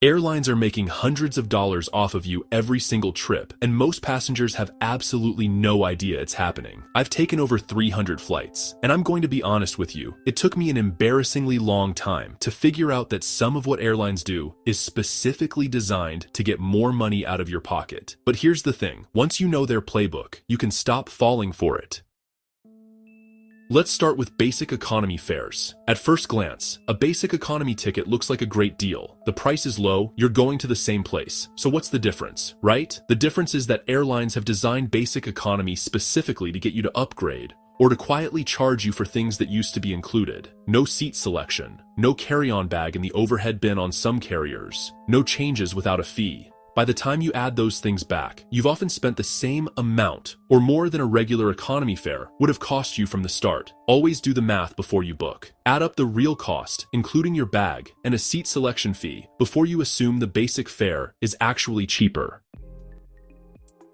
Airlines are making hundreds of dollars off of you every single trip, and most passengers have absolutely no idea it's happening. I've taken over 300 flights, and I'm going to be honest with you, it took me an embarrassingly long time to figure out that some of what airlines do is specifically designed to get more money out of your pocket. But here's the thing, once you know their playbook, you can stop falling for it. Let's start with basic economy fares. At first glance, a basic economy ticket looks like a great deal. The price is low, you're going to the same place. So what's the difference, right? The difference is that airlines have designed basic economy specifically to get you to upgrade, or to quietly charge you for things that used to be included. No seat selection, no carry-on bag in the overhead bin on some carriers, no changes without a fee. By the time you add those things back, you've often spent the same amount or more than a regular economy fare would have cost you from the start. Always do the math before you book. Add up the real cost, including your bag and a seat selection fee, before you assume the basic fare is actually cheaper.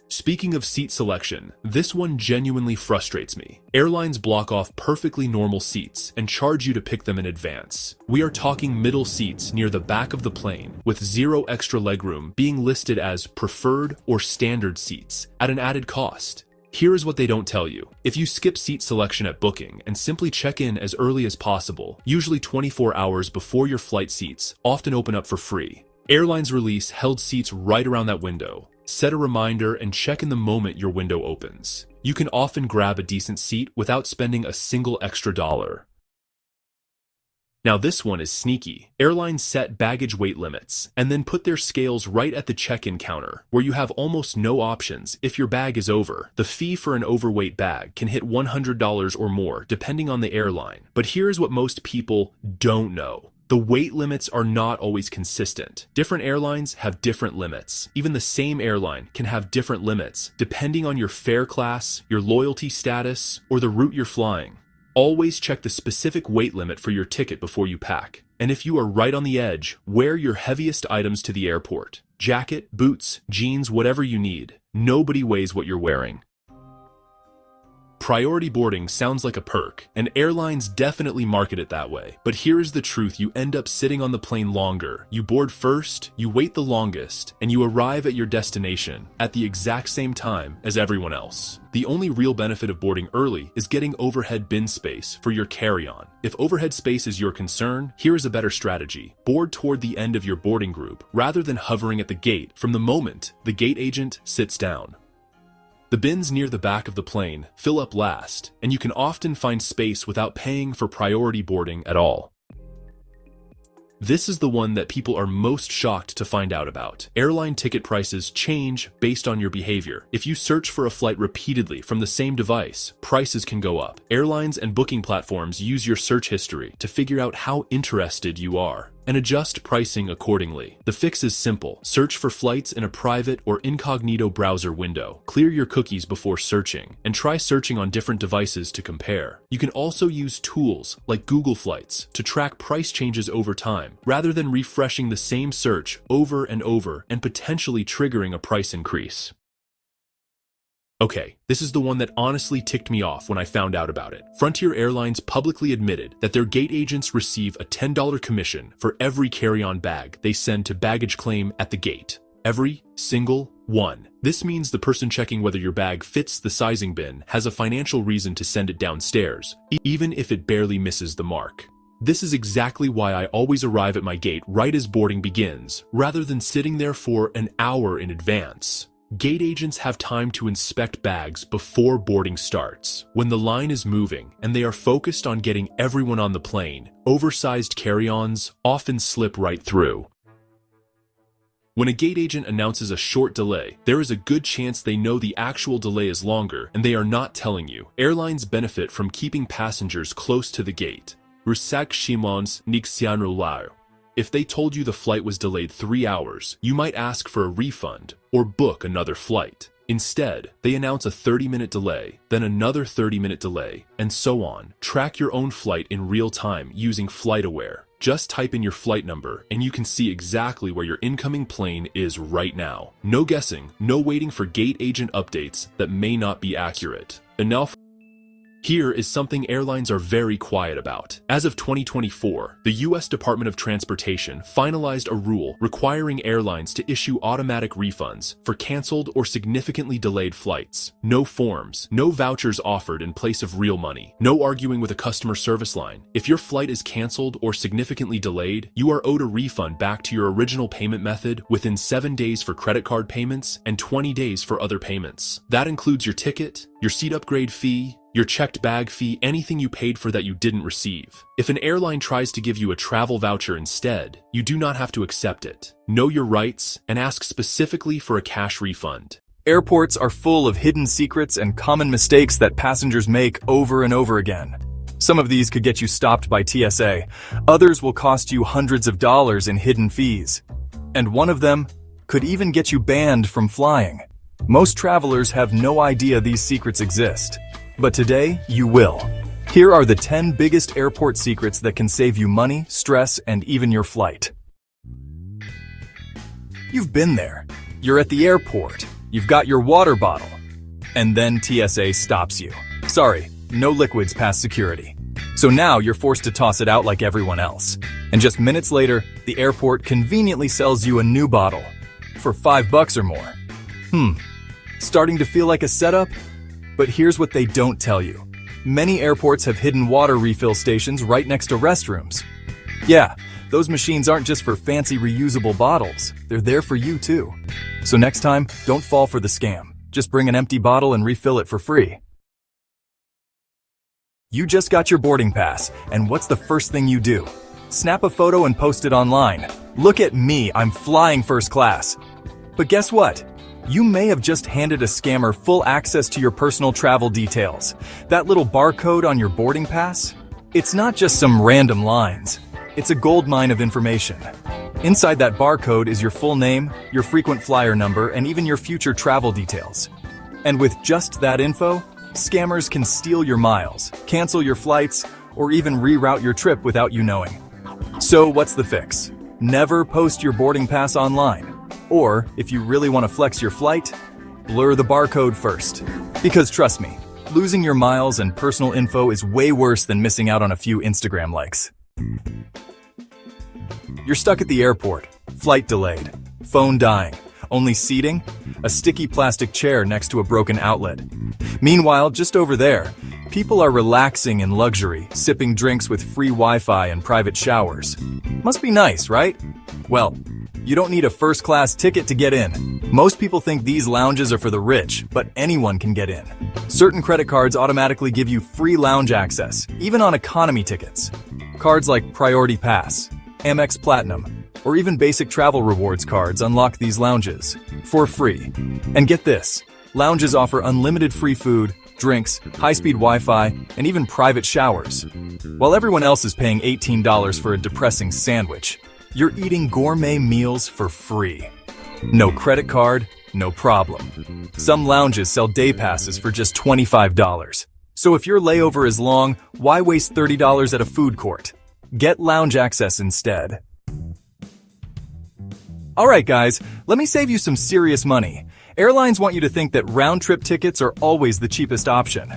Speaking of seat selection, this one genuinely frustrates me. Airlines block off perfectly normal seats and charge you to pick them in advance. We are talking middle seats near the back of the plane, with zero extra legroom being listed as preferred or standard seats at an added cost. Here is what they don't tell you. If you skip seat selection at booking and simply check in as early as possible, usually 24 hours before your flight, seats often open up for free. Airlines release held seats right around that window. Set a reminder and check in the moment your window opens. You can often grab a decent seat without spending a single extra dollar. Now this one is sneaky. Airlines set baggage weight limits and then put their scales right at the check-in counter, where you have almost no options if your bag is over. The fee for an overweight bag can hit $100 or more depending on the airline. But here's what most people don't know. The weight limits are not always consistent. Different airlines have different limits. Even the same airline can have different limits depending on your fare class, your loyalty status, or the route you're flying. Always check the specific weight limit for your ticket before you pack. And if you are right on the edge, wear your heaviest items to the airport. Jacket, boots, jeans, whatever you need. Nobody weighs what you're wearing. Priority boarding sounds like a perk, and airlines definitely market it that way. But here is the truth, you end up sitting on the plane longer. You board first, you wait the longest, and you arrive at your destination at the exact same time as everyone else. The only real benefit of boarding early is getting overhead bin space for your carry-on. If overhead space is your concern, here is a better strategy. Board toward the end of your boarding group, rather than hovering at the gate from the moment the gate agent sits down. The bins near the back of the plane fill up last, and you can often find space without paying for priority boarding at all. This is the one that people are most shocked to find out about. Airline ticket prices change based on your behavior. If you search for a flight repeatedly from the same device, prices can go up. Airlines and booking platforms use your search history to figure out how interested you are and adjust pricing accordingly. The fix is simple. Search for flights in a private or incognito browser window. Clear your cookies before searching, and try searching on different devices to compare. You can also use tools like Google Flights to track price changes over time, rather than refreshing the same search over and over and potentially triggering a price increase. Okay, this is the one that honestly ticked me off when I found out about it. Frontier Airlines publicly admitted that their gate agents receive a $10 commission for every carry-on bag they send to baggage claim at the gate. Every single one. This means the person checking whether your bag fits the sizing bin has a financial reason to send it downstairs, even if it barely misses the mark. This is exactly why I always arrive at my gate right as boarding begins, rather than sitting there for an hour in advance. Gate agents have time to inspect bags before boarding starts. When the line is moving and they are focused on getting everyone on the plane, oversized carry-ons often slip right through. When a gate agent announces a short delay, there is a good chance they know the actual delay is longer and they are not telling you. Airlines benefit from keeping passengers close to the gate. Rusak Shimons Nixianrulayo. If they told you the flight was delayed 3 hours, you might ask for a refund or book another flight. Instead, they announce a 30-minute delay, then another 30-minute delay, and so on. Track your own flight in real time using FlightAware. Just type in your flight number and you can see exactly where your incoming plane is right now. No guessing, no waiting for gate agent updates that may not be accurate. Enough. Here is something airlines are very quiet about. As of 2024, the U.S. Department of Transportation finalized a rule requiring airlines to issue automatic refunds for canceled or significantly delayed flights. No forms, no vouchers offered in place of real money, no arguing with a customer service line. If your flight is canceled or significantly delayed, you are owed a refund back to your original payment method within 7 days for credit card payments and 20 days for other payments. That includes your ticket, your seat upgrade fee, your checked bag fee, anything you paid for that you didn't receive. If an airline tries to give you a travel voucher instead, you do not have to accept it. Know your rights and ask specifically for a cash refund. Airports are full of hidden secrets and common mistakes that passengers make over and over again. Some of these could get you stopped by TSA. Others will cost you hundreds of dollars in hidden fees. And one of them could even get you banned from flying. Most travelers have no idea these secrets exist. But today, you will. Here are the 10 biggest airport secrets that can save you money, stress, and even your flight. You've been there. You're at the airport. You've got your water bottle. And then TSA stops you. Sorry, no liquids past security. So now you're forced to toss it out like everyone else. And just minutes later, the airport conveniently sells you a new bottle for $5 or more. Starting to feel like a setup? But here's what they don't tell you. Many airports have hidden water refill stations right next to restrooms. Yeah, those machines aren't just for fancy reusable bottles. They're there for you too. So next time, don't fall for the scam. Just bring an empty bottle and refill it for free. You just got your boarding pass, and what's the first thing you do? Snap a photo and post it online. Look at me, I'm flying first class. But guess what? You may have just handed a scammer full access to your personal travel details. That little barcode on your boarding pass? It's not just some random lines. It's a goldmine of information. Inside that barcode is your full name, your frequent flyer number, and even your future travel details. And with just that info, scammers can steal your miles, cancel your flights, or even reroute your trip without you knowing. So what's the fix? Never post your boarding pass online. Or, if you really want to flex your flight, blur the barcode first. Because trust me, losing your miles and personal info is way worse than missing out on a few Instagram likes. You're stuck at the airport, flight delayed, phone dying, only seating, a sticky plastic chair next to a broken outlet. Meanwhile, just over there, people are relaxing in luxury, sipping drinks with free Wi-Fi and private showers. Must be nice, right? Well, you don't need a first-class ticket to get in. Most people think these lounges are for the rich, but anyone can get in. Certain credit cards automatically give you free lounge access, even on economy tickets. Cards like Priority Pass, Amex Platinum, or even basic travel rewards cards unlock these lounges for free. And get this, lounges offer unlimited free food, drinks, high-speed Wi-Fi, and even private showers. While everyone else is paying $18 for a depressing sandwich, you're eating gourmet meals for free. No credit card, no problem. Some lounges sell day passes for just $25. So if your layover is long, why waste $30 at a food court? Get lounge access instead. Alright guys, let me save you some serious money. Airlines want you to think that round-trip tickets are always the cheapest option.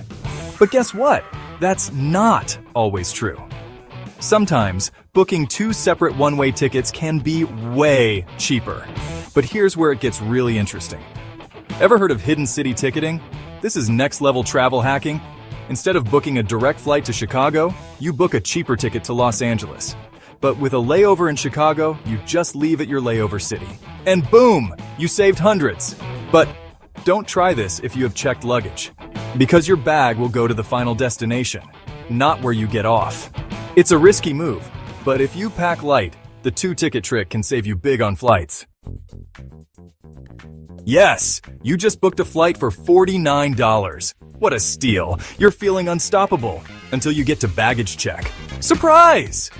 But guess what? That's not always true. Sometimes, booking 2 separate one-way tickets can be way cheaper. But here's where it gets really interesting. Ever heard of hidden city ticketing? This is next-level travel hacking. Instead of booking a direct flight to Chicago, you book a cheaper ticket to Los Angeles. But with a layover in Chicago, you just leave at your layover city. And boom! You saved hundreds. But don't try this if you have checked luggage, because your bag will go to the final destination, not where you get off. It's a risky move, but if you pack light, the 2-ticket trick can save you big on flights. Yes, you just booked a flight for $49. What a steal. You're feeling unstoppable until you get to baggage check. Surprise!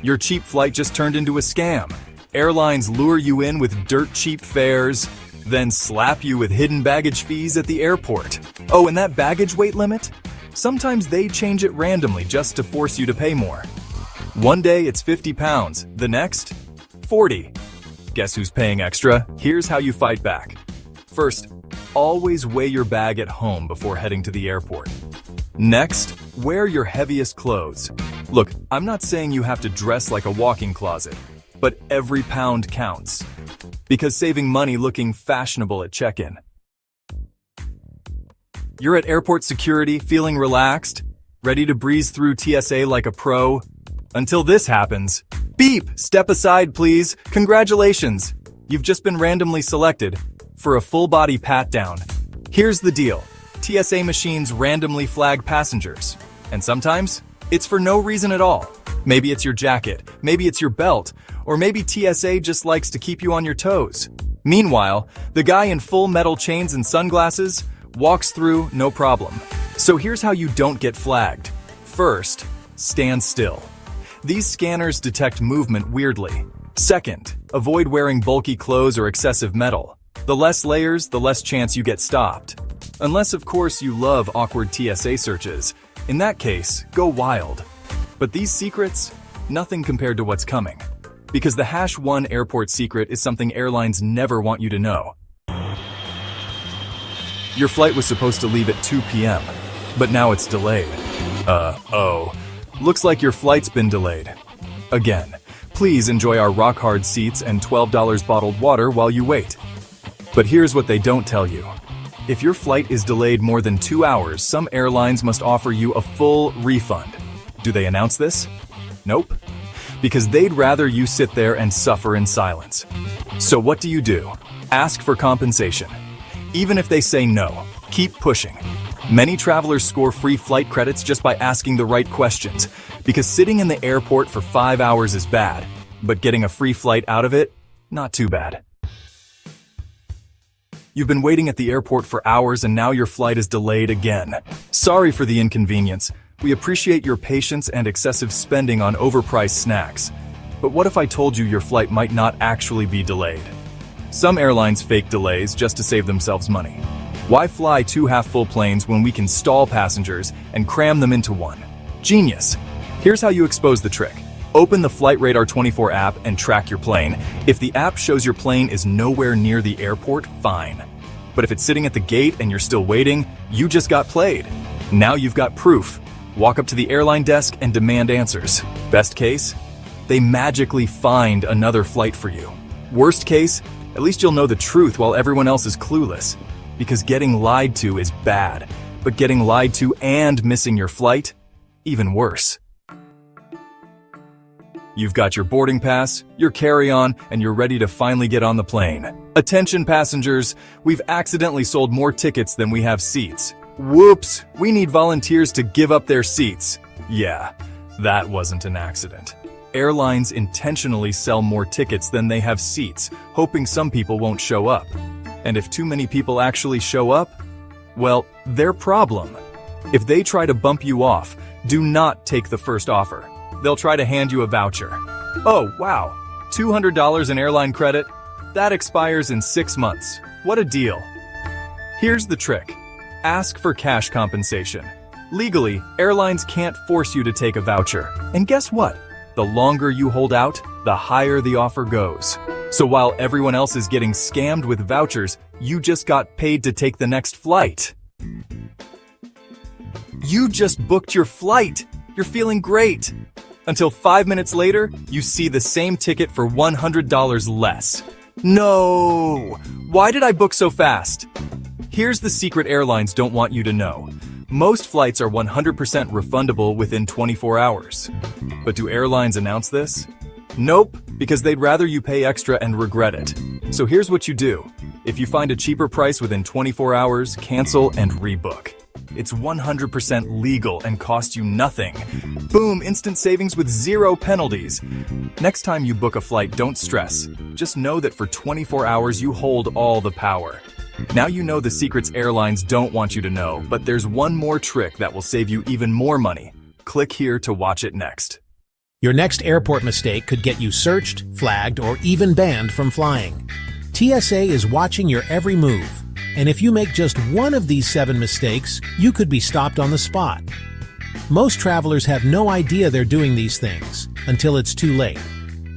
Your cheap flight just turned into a scam. Airlines lure you in with dirt cheap fares, then slap you with hidden baggage fees at the airport. Oh, and that baggage weight limit? Sometimes they change it randomly just to force you to pay more. One day it's 50 pounds, the next, 40. Guess who's paying extra? Here's how you fight back. First, always weigh your bag at home before heading to the airport. Next, Wear your heaviest clothes. Look, I'm not saying you have to dress like a walk-in closet, but every pound counts. Because saving money looking fashionable at check-in. You're at airport security, feeling relaxed, ready to breeze through TSA like a pro. Until this happens. Beep! Step aside, please. Congratulations. You've just been randomly selected for a full-body pat-down. Here's the deal. TSA machines randomly flag passengers. And sometimes, it's for no reason at all. Maybe it's your jacket, maybe it's your belt, or maybe TSA just likes to keep you on your toes. Meanwhile, the guy in full metal chains and sunglasses walks through no problem. So here's how you don't get flagged. First, stand still. These scanners detect movement weirdly. Second, avoid wearing bulky clothes or excessive metal. The less layers, the less chance you get stopped. Unless, of course, you love awkward TSA searches. In that case, go wild. But these secrets, nothing compared to what's coming. Because the #1 airport secret is something airlines never want you to know. Your flight was supposed to leave at 2 p.m., but now it's delayed. Looks like your flight's been delayed. Again, please enjoy our rock-hard seats and $12 bottled water while you wait. But here's what they don't tell you. If your flight is delayed more than 2 hours, some airlines must offer you a full refund. Do they announce this? Nope. Because they'd rather you sit there and suffer in silence. So what do? Ask for compensation. Even if they say no, keep pushing. Many travelers score free flight credits just by asking the right questions, because sitting in the airport for 5 hours is bad, but getting a free flight out of it, not too bad. You've been waiting at the airport for hours and now your flight is delayed again. Sorry for the inconvenience. We appreciate your patience and excessive spending on overpriced snacks. But what if I told you your flight might not actually be delayed? Some airlines fake delays just to save themselves money. Why fly 2 half-full planes when we can stall passengers and cram them into one? Genius! Here's how you expose the trick. Open the Flight Radar 24 app and track your plane. If the app shows your plane is nowhere near the airport, fine. But if it's sitting at the gate and you're still waiting, you just got played. Now you've got proof. Walk up to the airline desk and demand answers. Best case, they magically find another flight for you. Worst case, at least you'll know the truth while everyone else is clueless. Because getting lied to is bad, but getting lied to and missing your flight, even worse. You've got your boarding pass, your carry-on, and you're ready to finally get on the plane. Attention passengers, we've accidentally sold more tickets than we have seats. Whoops, we need volunteers to give up their seats. Yeah, that wasn't an accident. Airlines intentionally sell more tickets than they have seats, hoping some people won't show up. And if too many people actually show up, well, their problem. If they try to bump you off, do not take the first offer. They'll try to hand you a voucher. Oh, wow, $200 in airline credit? That expires in 6 months. What a deal. Here's the trick. Ask for cash compensation. Legally, airlines can't force you to take a voucher. And guess what? The longer you hold out, the higher the offer goes. So while everyone else is getting scammed with vouchers, you just got paid to take the next flight. You just booked your flight. You're feeling great. Until 5 minutes later, you see the same ticket for $100 less. No! Why did I book so fast? Here's the secret airlines don't want you to know. Most flights are 100% refundable within 24 hours. But do airlines announce this? Nope, because they'd rather you pay extra and regret it. So here's what you do. If you find a cheaper price within 24 hours, cancel and rebook. It's 100% legal and costs you nothing. Boom, instant savings with 0 penalties. Next time you book a flight, don't stress. Just know that for 24 hours you hold all the power. Now you know the secrets airlines don't want you to know, but there's one more trick that will save you even more money. Click here to watch it next. Your next airport mistake could get you searched, flagged, or even banned from flying. TSA is watching your every move, and if you make just one of these 7 mistakes, you could be stopped on the spot. Most travelers have no idea they're doing these things until it's too late.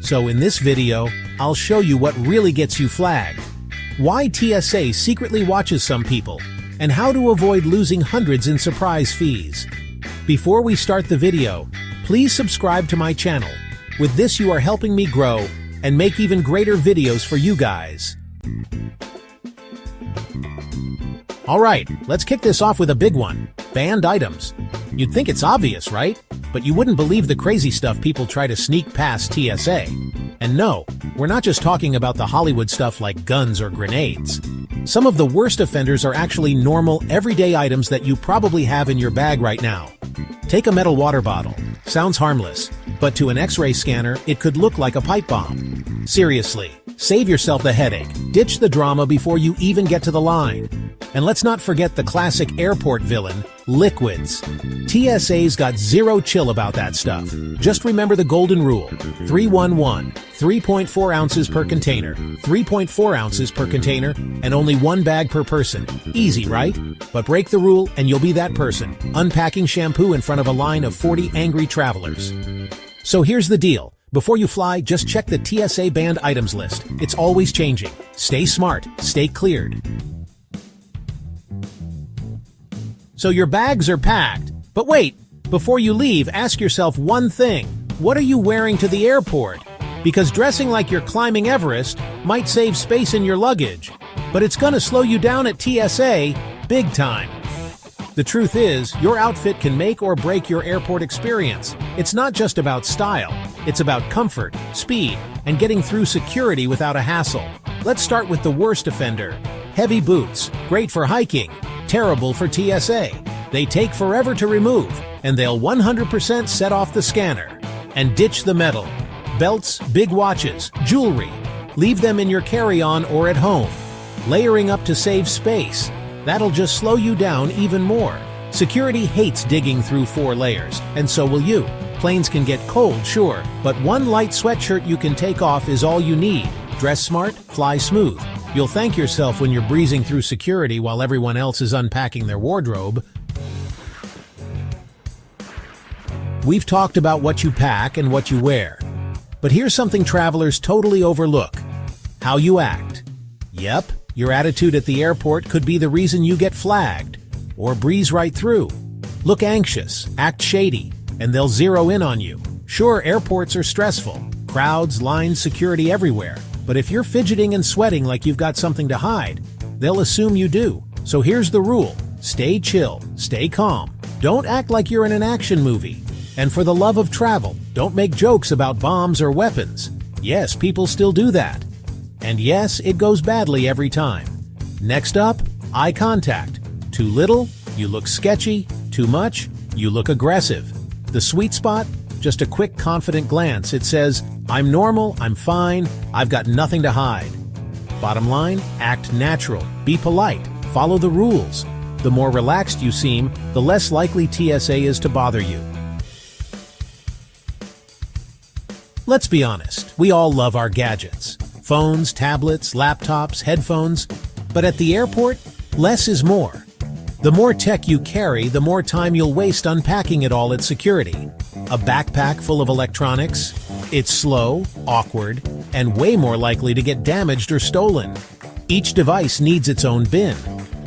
So in this video, I'll show you what really gets you flagged, why TSA secretly watches some people, and how to avoid losing hundreds in surprise fees. Before we start the video, please subscribe to my channel. With this you are helping me grow and make even greater videos for you guys. Alright, let's kick this off with a big one. Banned items. You'd think it's obvious, right? But you wouldn't believe the crazy stuff people try to sneak past TSA. And no, we're not just talking about the Hollywood stuff like guns or grenades. Some of the worst offenders are actually normal, everyday items that you probably have in your bag right now. Take a metal water bottle. Sounds harmless, but to an X-ray scanner, it could look like a pipe bomb. Seriously, save yourself the headache. Ditch the drama before you even get to the line. And let's not forget the classic airport villain, liquids. TSA's got zero chill about that stuff. Just remember the golden rule. 311, 3.4 ounces per container, 3.4 ounces per container, and only one bag per person. Easy, right? But break the rule and you'll be that person, unpacking shampoo in front of a line of 40 angry travelers. So here's the deal. Before you fly, just check the TSA banned items list. It's always changing. Stay smart, stay cleared. So your bags are packed. But wait, before you leave, ask yourself one thing. What are you wearing to the airport? Because dressing like you're climbing Everest might save space in your luggage, but it's gonna slow you down at TSA big time. The truth is, your outfit can make or break your airport experience. It's not just about style, it's about comfort, speed, and getting through security without a hassle. Let's start with the worst offender. Heavy boots, great for hiking, terrible for TSA. They take forever to remove, and they'll 100% set off the scanner. And ditch the metal. Belts, big watches, jewelry. Leave them in your carry-on or at home. Layering up to save space. That'll just slow you down even more. Security hates digging through 4 layers, and so will you. Planes can get cold, sure, but one light sweatshirt you can take off is all you need. Dress smart, fly smooth. You'll thank yourself when you're breezing through security while everyone else is unpacking their wardrobe. We've talked about what you pack and what you wear. But here's something travelers totally overlook. How you act. Yep, your attitude at the airport could be the reason you get flagged. Or breeze right through. Look anxious, act shady, and they'll zero in on you. Sure, airports are stressful. Crowds, lines, security everywhere. But if you're fidgeting and sweating like you've got something to hide, they'll assume you do. So here's the rule. Stay chill, stay calm. Don't act like you're in an action movie. And for the love of travel, don't make jokes about bombs or weapons. Yes, people still do that. And yes, it goes badly every time. Next up, eye contact. Too little, you look sketchy. Too much, you look aggressive. The sweet spot? Just a quick, confident glance. It says, I'm normal, I'm fine, I've got nothing to hide. Bottom line, act natural, be polite, follow the rules. The more relaxed you seem, the less likely TSA is to bother you. Let's be honest, we all love our gadgets. Phones, tablets, laptops, headphones. But at the airport, less is more. The more tech you carry, the more time you'll waste unpacking it all at security. A backpack full of electronics? It's slow, awkward, and way more likely to get damaged or stolen. Each device needs its own bin.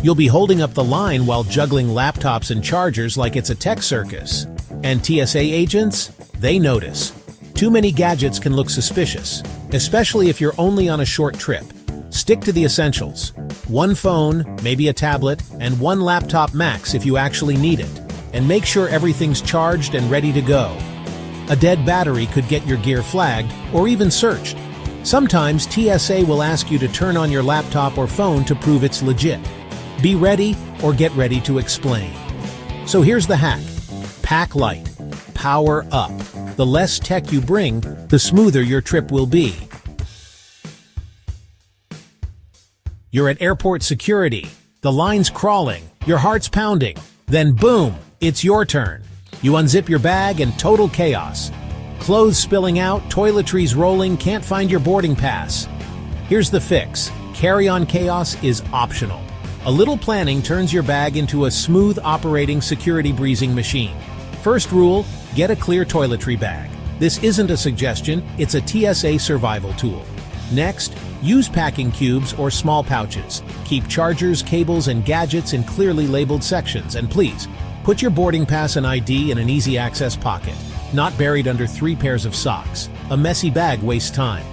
You'll be holding up the line while juggling laptops and chargers like it's a tech circus. And TSA agents? They notice. Too many gadgets can look suspicious, especially if you're only on a short trip. Stick to the essentials. One phone, maybe a tablet, and one laptop max if you actually need it. And make sure everything's charged and ready to go. A dead battery could get your gear flagged or even searched. Sometimes TSA will ask you to turn on your laptop or phone to prove it's legit. Be ready or get ready to explain. So here's the hack. Pack light. Power up. The less tech you bring, the smoother your trip will be. You're at airport security. The line's crawling. Your heart's pounding. Then boom, it's your turn. You unzip your bag and total chaos. Clothes spilling out, toiletries rolling, can't find your boarding pass. Here's the fix. Carry-on chaos is optional. A little planning turns your bag into a smooth operating security breezing machine. First rule, get a clear toiletry bag. This isn't a suggestion, it's a TSA survival tool. Next, use packing cubes or small pouches. Keep chargers, cables, and gadgets in clearly labeled sections, and please, Put your boarding pass and ID in an easy-access pocket, not buried under 3 pairs of socks. A messy bag wastes time.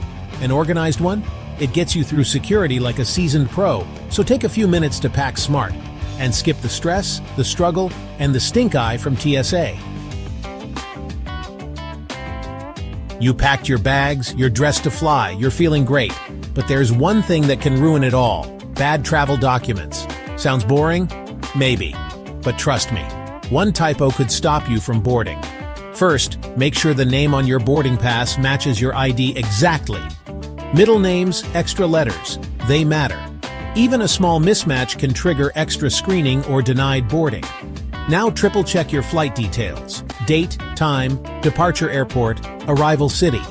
An organized one? It gets you through security like a seasoned pro, so take a few minutes to pack smart and skip the stress, the struggle, and the stink eye from TSA. You packed your bags, you're dressed to fly, you're feeling great. But there's one thing that can ruin it all: bad travel documents. Sounds boring? Maybe. But trust me, one typo could stop you from boarding. First, make sure the name on your boarding pass matches your ID exactly. Middle names, extra letters, they matter. Even a small mismatch can trigger extra screening or denied boarding. Now triple-check your flight details: date, time, departure airport, arrival city.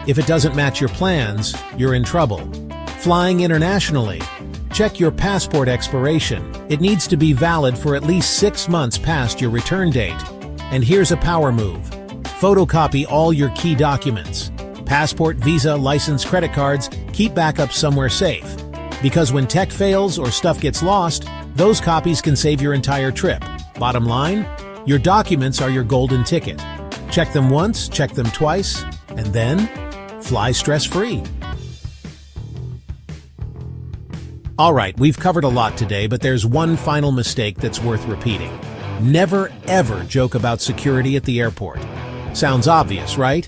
If it doesn't match your plans, you're in trouble. Flying internationally, check your passport expiration. It needs to be valid for at least 6 months past your return date. And here's a power move: photocopy all your key documents. Passport, visa, license, credit cards. Keep backups somewhere safe. Because when tech fails or stuff gets lost, those copies can save your entire trip. Bottom line, your documents are your golden ticket. Check them once, check them twice, and then fly stress-free. Alright, we've covered a lot today, but there's one final mistake that's worth repeating. Never ever joke about security at the airport. Sounds obvious, right?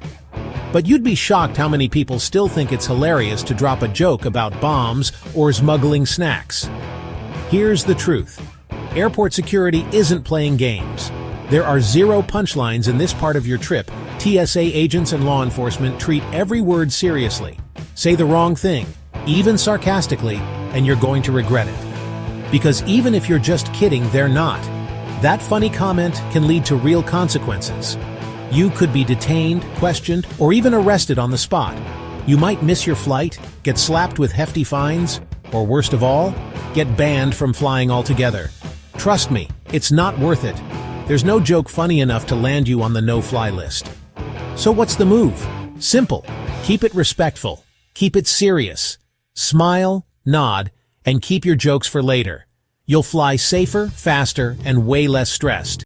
But you'd be shocked how many people still think it's hilarious to drop a joke about bombs or smuggling snacks. Here's the truth. Airport security isn't playing games. There are 0 punchlines in this part of your trip. TSA agents and law enforcement treat every word seriously. Say the wrong thing, even sarcastically, and you're going to regret it. Because even if you're just kidding, they're not. That funny comment can lead to real consequences. You could be detained, questioned, or even arrested on the spot. You might miss your flight, get slapped with hefty fines, or worst of all, get banned from flying altogether. Trust me, it's not worth it. There's no joke funny enough to land you on the no-fly list. So what's the move? Simple. Keep it respectful. Keep it serious. Smile, nod, and keep your jokes for later. You'll fly safer, faster, and way less stressed.